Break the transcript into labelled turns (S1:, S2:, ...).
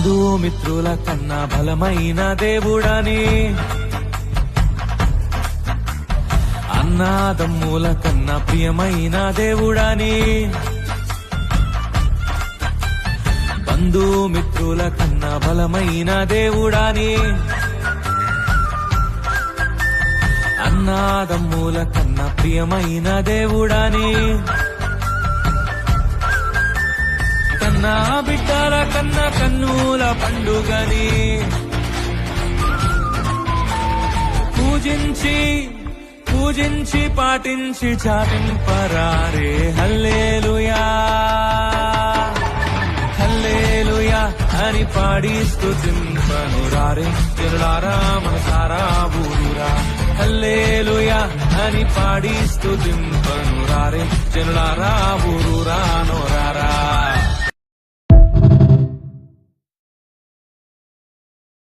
S1: బంధుమిత్రుల కన్నా బలమైన దేవుడని, అన్నాదమ్ముల కన్నా ప్రియమైన దేవుడని, బంధుమిత్రుల కన్నా బలమైన దేవుడని, అన్నాదమ్ముల కన్నా ప్రియమైన దేవుడని, కన్నా బిడ్డల కన్నా కన్నుల పండుగని పూజించి పాటించి చాటింపరారే హల్లెలూయా హల్లెలూయా అని పాడి స్తుతింపను రారే జనులారా మనసారా ఊరురా. హల్లెలూయా అని పాడి స్తుతింపను రారే జనులారా ఊరురా నోరారా.